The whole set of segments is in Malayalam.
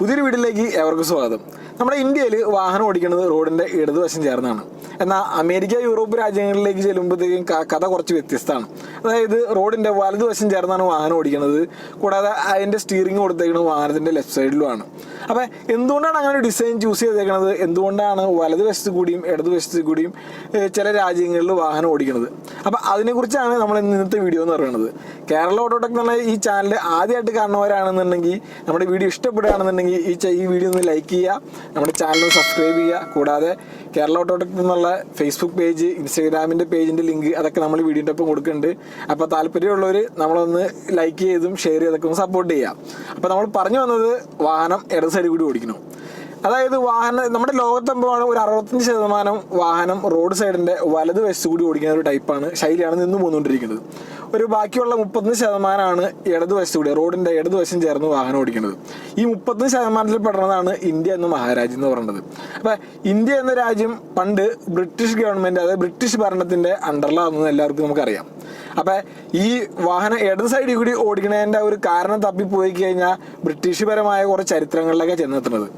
പുതിയൊരു വീട്ടിലേക്ക് ഏവർക്കും സ്വാഗതം. നമ്മുടെ ഇന്ത്യയിൽ വാഹനം ഓടിക്കുന്നത് റോഡിന്റെ ഇടതുവശം ചേർന്നാണ്. എന്നാൽ അമേരിക്ക, യൂറോപ്പ് രാജ്യങ്ങളിലേക്ക് ചെല്ലുമ്പോഴത്തേക്കും കഥ കുറച്ച് വ്യത്യസ്തമാണ്. അതായത് റോഡിന്റെ വലതുവശം ചേർന്നാണ് വാഹനം ഓടിക്കുന്നത്. കൂടാതെ അതിന്റെ സ്റ്റീറിംഗ് കൊടുത്തേക്കുന്നത് വാഹനത്തിന്റെ ലെഫ്റ്റ് സൈഡിലുമാണ്. അപ്പം എന്തുകൊണ്ടാണ് അങ്ങനെ ഡിസൈൻ ചൂസ് ചെയ്തേക്കുന്നത്? എന്തുകൊണ്ടാണ് വലതുവശത്ത് കൂടിയും ഇടതുവശത്ത് കൂടിയും ചില രാജ്യങ്ങളിൽ വാഹനം ഓടിക്കുന്നത്? അപ്പം അതിനെക്കുറിച്ചാണ് നമ്മൾ ഇന്നത്തെ വീഡിയോ എന്ന് പറയുന്നത്. കേരള ഓട്ടോടെക് എന്ന് പറഞ്ഞാൽ ഈ ചാനൽ ആദ്യമായിട്ട് കാണുന്നവരാണെന്നുണ്ടെങ്കിൽ, നമ്മുടെ വീഡിയോ ഇഷ്ടപ്പെടുകയാണെന്നുണ്ടെങ്കിൽ ഈ വീഡിയോ ഒന്ന് ലൈക്ക് ചെയ്യുക, നമ്മുടെ ചാനൽ സബ്സ്ക്രൈബ് ചെയ്യുക. കൂടാതെ കേരള ഓട്ടോടെക് എന്നുള്ള ഫേസ്ബുക്ക് പേജ്, ഇൻസ്റ്റാഗ്രാമിൻ്റെ പേജിൻ്റെ ലിങ്ക് അതൊക്കെ നമ്മൾ വീഡിയോൻ്റെ ഒപ്പം കൊടുക്കുന്നുണ്ട്. അപ്പോൾ താല്പര്യമുള്ളവർ നമ്മളൊന്ന് ലൈക്ക് ചെയ്തും ഷെയർ ചെയ്തൊക്കെ ഒന്ന് സപ്പോർട്ട് ചെയ്യുക. അപ്പോൾ നമ്മൾ പറഞ്ഞു വന്നത് വാഹനം ഇടത് സൈഡിൽ കൂടി ഓടിക്കണം. അതായത് നമ്മുടെ ലോകത്തെമ്പാണ് ഒരു 65% വാഹനം റോഡ് സൈഡിൻ്റെ വലതുവശത്ത് കൂടി ഓടിക്കുന്ന ഒരു ശൈലിയാണ് നിന്ന് പോന്നുകൊണ്ടിരിക്കുന്നത്. ഒരു ബാക്കിയുള്ള 31% ഇടതുവശത്ത് കൂടി, റോഡിൻ്റെ ഇടതുവശം ചേർന്ന് വാഹനം ഓടിക്കുന്നത്. ഈ 30% പെടുന്നതാണ് ഇന്ത്യ എന്ന മഹാരാജ്യം എന്ന് പറയുന്നത്. അപ്പം ഇന്ത്യ എന്ന രാജ്യം പണ്ട് ബ്രിട്ടീഷ് ഗവൺമെൻറ്, അതായത് ബ്രിട്ടീഷ് ഭരണത്തിൻ്റെ അണ്ടറിലാണെന്ന് എല്ലാവർക്കും നമുക്കറിയാം. അപ്പം ഈ വാഹനം ഇടത് സൈഡിൽ കൂടി ഓടിക്കുന്നതിൻ്റെ ഒരു കാരണം തപ്പിപ്പോയി കഴിഞ്ഞാൽ ബ്രിട്ടീഷുപരമായ കുറേ ചരിത്രങ്ങളിലൊക്കെ ചെന്നെത്തുന്നത്.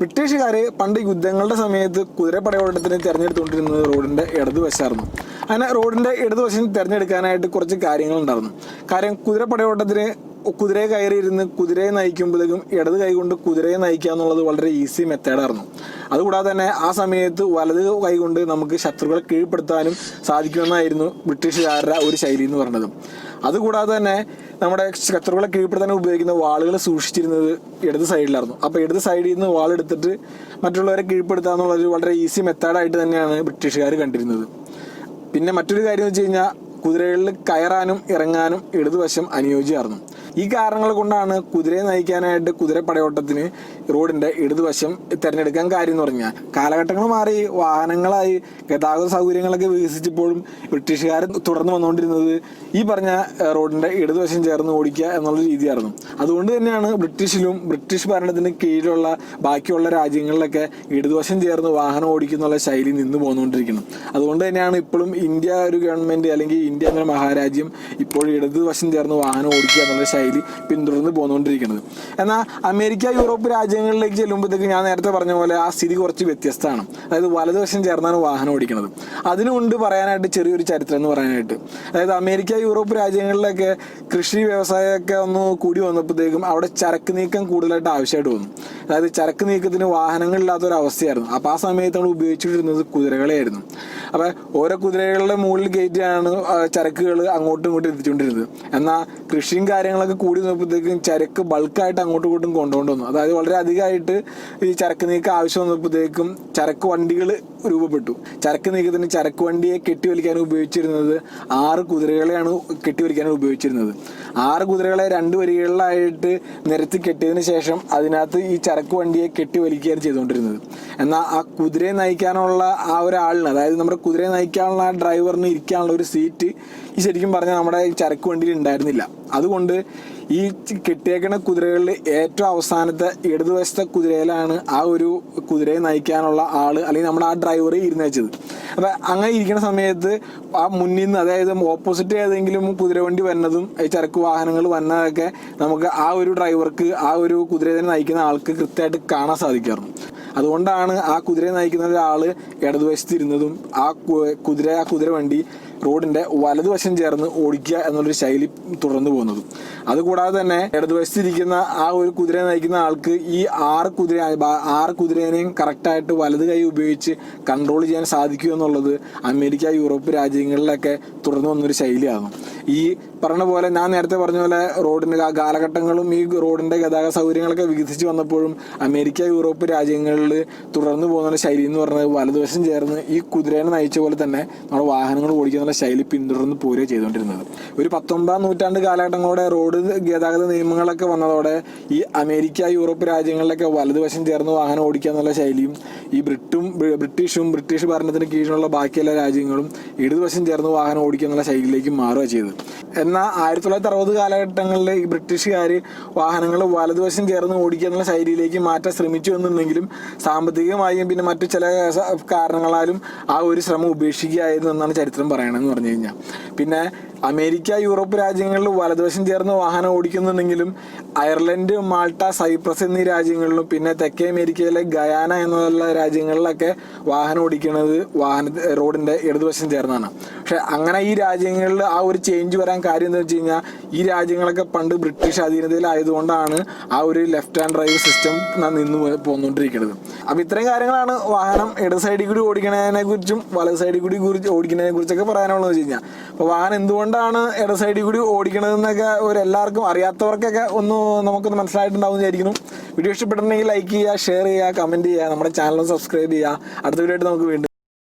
ബ്രിട്ടീഷുകാർ പണ്ട് യുദ്ധങ്ങളുടെ സമയത്ത് കുതിരപ്പടയോട്ടത്തിന് തിരഞ്ഞെടുത്തുകൊണ്ടിരുന്നത് റോഡിൻ്റെ ഇടതുവശമായിരുന്നു. അങ്ങനെ റോഡിൻ്റെ ഇടതുവശം തിരഞ്ഞെടുക്കാനായിട്ട് കുറച്ച് കാര്യങ്ങളുണ്ടായിരുന്നു. കാര്യം കുതിരപ്പടയോട്ടത്തിന് കുതിരയെ കയറിയിരുന്ന് കുതിരയെ നയിക്കുമ്പോഴേക്കും ഇടത് കൈ കൊണ്ട് കുതിരയെ നയിക്കുക എന്നുള്ളത് വളരെ ഈസി മെത്തേഡായിരുന്നു. അതുകൂടാതെ തന്നെ ആ സമയത്ത് വലത് കൈ കൊണ്ട് നമുക്ക് ശത്രുക്കളെ കീഴ്പ്പെടുത്താനും സാധിക്കുമെന്നായിരുന്നു ബ്രിട്ടീഷുകാരുടെ ഒരു ശൈലി എന്ന് പറയുന്നത്. അതുകൂടാതെ തന്നെ നമ്മുടെ ശത്രുക്കളെ കീഴ്പ്പെടുത്താൻ ഉപയോഗിക്കുന്ന വാളുകൾ സൂക്ഷിച്ചിരുന്നത് ഇടത് സൈഡിലായിരുന്നു. അപ്പോൾ ഇടത് സൈഡിൽ നിന്ന് വാളെടുത്തിട്ട് മറ്റുള്ളവരെ കീഴ്പ്പെടുത്തുക എന്നുള്ളൊരു വളരെ ഈസി മെത്തേഡായിട്ട് തന്നെയാണ് ബ്രിട്ടീഷുകാർ കണ്ടിരുന്നത്. പിന്നെ മറ്റൊരു കാര്യം എന്ന് വെച്ച് കഴിഞ്ഞാൽ കുതിരകളിൽ കയറാനും ഇറങ്ങാനും ഇടതുവശം അനുയോജ്യമായിരുന്നു. ഈ കാരണങ്ങൾ കൊണ്ടാണ് കുതിരയെ നയിക്കാനായിട്ട് കുതിരപ്പടയോട്ടത്തിന് റോഡിൻ്റെ ഇടതുവശം തിരഞ്ഞെടുക്കാൻ കാര്യം എന്ന് പറഞ്ഞാൽ. കാലഘട്ടങ്ങൾ മാറി, വാഹനങ്ങളായി, ഗതാഗത സൗകര്യങ്ങളൊക്കെ വികസിച്ചപ്പോഴും ബ്രിട്ടീഷുകാർ തുടർന്ന് വന്നുകൊണ്ടിരുന്നത് ഈ പറഞ്ഞ റോഡിൻ്റെ ഇടതുവശം ചേർന്ന് ഓടിക്കുക എന്നുള്ള രീതിയായിരുന്നു. അതുകൊണ്ട് തന്നെയാണ് ബ്രിട്ടീഷ് ഭരണത്തിന് കീഴിലുള്ള ബാക്കിയുള്ള രാജ്യങ്ങളിലൊക്കെ ഇടതുവശം ചേർന്ന് വാഹനം ഓടിക്കുന്നുള്ള ശൈലി നിന്ന് പോന്നുകൊണ്ടിരിക്കുന്നത്. അതുകൊണ്ട് തന്നെയാണ് ഇപ്പോഴും ഇന്ത്യ ഒരു ഗവൺമെൻറ്, അല്ലെങ്കിൽ ഇന്ത്യ എന്ന മഹാരാജ്യം ഇപ്പോൾ ഇടതുവശം ചേർന്ന് വാഹനം ഓടിക്കുക എന്നുള്ള ശൈലി പിന്തുടർന്ന് പോന്നുകൊണ്ടിരിക്കുന്നത്. എന്നാൽ അമേരിക്ക, യൂറോപ്പ് രാജ്യങ്ങളിലേക്ക് ചെല്ലുമ്പോഴത്തേക്ക് ഞാൻ നേരത്തെ പറഞ്ഞ പോലെ ആ സ്ഥിതി കുറച്ച് വ്യത്യസ്തമാണ്. അതായത് വലതുവശം ചേർന്നാണ് വാഹനം ഓടിക്കുന്നത്. അതിനുകൊണ്ട് പറയാനായിട്ട് ചെറിയൊരു ചരിത്രം എന്ന് പറയാനായിട്ട്, അതായത് അമേരിക്ക, യൂറോപ്പ് രാജ്യങ്ങളിലൊക്കെ കൃഷി വ്യവസായമൊക്കെ ഒന്ന് കൂടി വന്നപ്പോഴത്തേക്കും അവിടെ ചരക്ക് നീക്കം കൂടുതലായിട്ട് ആവശ്യമായിട്ട് വന്നു. അതായത് ചരക്ക് നീക്കത്തിന് വാഹനങ്ങളില്ലാത്തൊരവസ്ഥയായിരുന്നു. അപ്പോൾ ആ സമയത്ത് നമ്മൾ ഉപയോഗിച്ചുകൊണ്ടിരുന്നത് കുതിരകളെയായിരുന്നു. അപ്പോൾ ഓരോ കുതിരകളുടെ മുകളിൽ കയറ്റിയാണ് ചരക്കുകൾ അങ്ങോട്ടും ഇങ്ങോട്ടും എത്തിച്ചുകൊണ്ടിരുന്നത്. എന്നാൽ കൃഷിയും കാര്യങ്ങളൊക്കെ കൂടി വന്നപ്പോഴത്തേക്കും ചരക്ക് ബൾക്കായിട്ട് അങ്ങോട്ടും ഇങ്ങോട്ടും കൊണ്ടുകൊണ്ട് വന്നു. അതായത് വളരെ അധികമായിട്ട് ഈ ചരക്ക് നീക്കം ആവശ്യം വന്നപ്പോഴത്തേക്കും ചരക്ക് വണ്ടികൾ രൂപപ്പെട്ടു. ചരക്ക് നീക്കത്തിന് ചരക്ക് വണ്ടിയെ കെട്ടിവലിക്കാൻ ഉപയോഗിച്ചിരുന്നത് 6 കുതിരകളെയാണ് കെട്ടിവലിക്കാൻ ഉപയോഗിച്ചിരുന്നത്. 6 കുതിരകളെ 2 വരികളിലായിട്ട് നിരത്തി കെട്ടിയതിന് ശേഷം അതിനകത്ത് ഈ ചരക്ക് വണ്ടിയെ കെട്ടിവലിക്കുകയാണ് ചെയ്തുകൊണ്ടിരുന്നത്. എന്നാൽ ആ കുതിരയെ നയിക്കാനുള്ള ആ ഒരാളിന്, അതായത് നമ്മുടെ കുതിരയെ നയിക്കാനുള്ള ആ ഡ്രൈവറിന് ഇരിക്കാനുള്ള ഒരു സീറ്റ് ഈ ശരിക്കും പറഞ്ഞാൽ നമ്മുടെ ഈ ചരക്ക് വണ്ടിയിൽ ഉണ്ടായിരുന്നില്ല. അതുകൊണ്ട് ഈ കെട്ടിയേക്കുന്ന കുതിരകളിൽ ഏറ്റവും അവസാനത്തെ ഇടതുവശത്തെ കുതിരയിലാണ് ആ ഒരു കുതിരയെ നയിക്കാനുള്ള ആള്, അല്ലെങ്കിൽ നമ്മുടെ ആ ഡ്രൈവർ ഇരുന്ന് വെച്ചത്. അപ്പം അങ്ങനെ ഇരിക്കുന്ന സമയത്ത് ആ മുന്നിൽ നിന്ന്, അതായത് ഓപ്പോസിറ്റ് ഏതെങ്കിലും കുതിരവണ്ടി വരുന്നതും ഈ ചരക്ക് വാഹനങ്ങൾ വന്നതൊക്കെ നമുക്ക് ആ ഒരു ഡ്രൈവർക്ക്, ആ ഒരു കുതിരയെ നയിക്കുന്ന ആൾക്ക് കൃത്യമായിട്ട് കാണാൻ സാധിക്കാറുണ്ട്. അതുകൊണ്ടാണ് ആ കുതിരയെ നയിക്കുന്ന ഒരാൾ ഇടതുവശത്ത് ഇരുന്നതും ആ കുതിരവണ്ടി റോഡിൻ്റെ വലതുവശം ചേർന്ന് ഓടിക്കുക എന്നുള്ളൊരു ശൈലി തുടർന്നു പോകുന്നതും. അതുകൂടാതെ തന്നെ ഇടതുവശത്തിരിക്കുന്ന ആ ഒരു കുതിരയെ നയിക്കുന്ന ആൾക്ക് ഈ 6 കുതിരേനെയും കറക്റ്റായിട്ട് വലത് കൈ ഉപയോഗിച്ച് കൺട്രോൾ ചെയ്യാൻ സാധിക്കുക എന്നുള്ളത് അമേരിക്ക, യൂറോപ്പ് രാജ്യങ്ങളിലൊക്കെ തുടർന്നു വന്നൊരു ശൈലിയാണ്. ഈ പറഞ്ഞ പോലെ, ഞാൻ നേരത്തെ പറഞ്ഞ പോലെ, റോഡിൻ്റെ കാലഘട്ടങ്ങളും ഈ റോഡിൻ്റെ ഗതാഗത സൗകര്യങ്ങളൊക്കെ വികസിച്ച് വന്നപ്പോഴും അമേരിക്ക, യൂറോപ്പ് രാജ്യങ്ങളിൽ തുടർന്നു പോകുന്ന ശൈലി എന്ന് പറയുന്നത് വലതുവശം ചേർന്ന് ഈ കുതിരേനെ നയിച്ച പോലെ തന്നെ നമ്മുടെ വാഹനങ്ങൾ ഓടിക്കുന്ന ശൈലി പിന്തുടർന്ന് പോരുക ചെയ്തുകൊണ്ടിരുന്നത്. ഒരു 19-ാം നൂറ്റാണ്ട് കാലഘട്ടങ്ങളോടെ റോഡ് ഗതാഗത നിയമങ്ങളൊക്കെ വന്നതോടെ ഈ അമേരിക്ക, യൂറോപ്പ് രാജ്യങ്ങളിലൊക്കെ വലതുവശം ചേർന്ന് വാഹനം ഓടിക്കുക എന്നുള്ള ശൈലിയും ഈ ബ്രിട്ടീഷ് ഭരണത്തിന് കീഴിലുള്ള ബാക്കിയെല്ലാ രാജ്യങ്ങളും ഇടതുവശം ചേർന്ന് വാഹനം ഓടിക്കുക എന്നുള്ള ശൈലിയിലേക്ക് മാറുക ചെയ്തത്. എന്നാൽ 1960 കാലഘട്ടങ്ങളിൽ ഈ ബ്രിട്ടീഷുകാർ വാഹനങ്ങൾ വലതുവശം ചേർന്ന് ഓടിക്കുക എന്നുള്ള ശൈലിയിലേക്ക് മാറ്റാൻ ശ്രമിച്ചു എന്നുണ്ടെങ്കിലും സാമ്പത്തികമായും പിന്നെ മറ്റു ചില കാരണങ്ങളാലും ആ ഒരു ശ്രമം ഉപേക്ഷിക്കുകയായിരുന്നു എന്നാണ് ചരിത്രം പറയണമെന്ന് പറഞ്ഞു കഴിഞ്ഞാൽ. പിന്നെ അമേരിക്ക, യൂറോപ്പ് രാജ്യങ്ങളിൽ വലതുവശം ചേർന്ന് വാഹനം ഓടിക്കുന്നുണ്ടെങ്കിലും അയർലൻഡ്, മാൾട്ട, സൈപ്രസ് എന്നീ രാജ്യങ്ങളിലും പിന്നെ തെക്കേ അമേരിക്കയിലെ ഗയാന എന്നുള്ള രാജ്യങ്ങളിലൊക്കെ വാഹനം ഓടിക്കുന്നത് റോഡിന്റെ ഇടതുവശം ചേർന്നാണ്. പക്ഷെ അങ്ങനെ ഈ രാജ്യങ്ങളിൽ ആ ഒരു ചേഞ്ച് വരാൻ കാര്യം എന്താ വെച്ച് കഴിഞ്ഞാൽ ഈ രാജ്യങ്ങളൊക്കെ പണ്ട് ബ്രിട്ടീഷ് അധീനതയിലായതുകൊണ്ടാണ് ആ ഒരു ലെഫ്റ്റ് ഹാൻഡ് ഡ്രൈവ് സിസ്റ്റം നിന്ന് പോന്നുകൊണ്ടിരിക്കുന്നത്. അപ്പം ഇത്രയും കാര്യങ്ങളാണ് വാഹനം ഇടത് സൈഡിൽ കൂടി ഓടിക്കുന്നതിനെ കുറിച്ചും വലത് സൈഡിൽ കൂടി ഓടിക്കുന്നതിനെ കുറിച്ചൊക്കെ പറയാനുള്ളത് വെച്ച് കഴിഞ്ഞാൽ. അപ്പോൾ വാഹനം എന്തുകൊണ്ടാണ് ഇടത് സൈഡിൽ കൂടി ഓടിക്കണതെന്നൊക്കെ എല്ലാവർക്കും അറിയാത്തവർക്കൊക്കെ നമുക്കൊന്ന് മനസ്സിലായിട്ടുണ്ടാവും വിചാരിക്കുന്നു. വീഡിയോ ഇഷ്ടപ്പെട്ടിട്ടുണ്ടെങ്കിൽ ലൈക്ക് ചെയ്യുക, ഷെയർ ചെയ്യുക, കമൻറ്റ് ചെയ്യുക, നമ്മുടെ ചാനൽ സബ്സ്ക്രൈബ് ചെയ്യുക. അടുത്ത വീഡിയോ ആയിട്ട് നമുക്ക് വീണ്ടും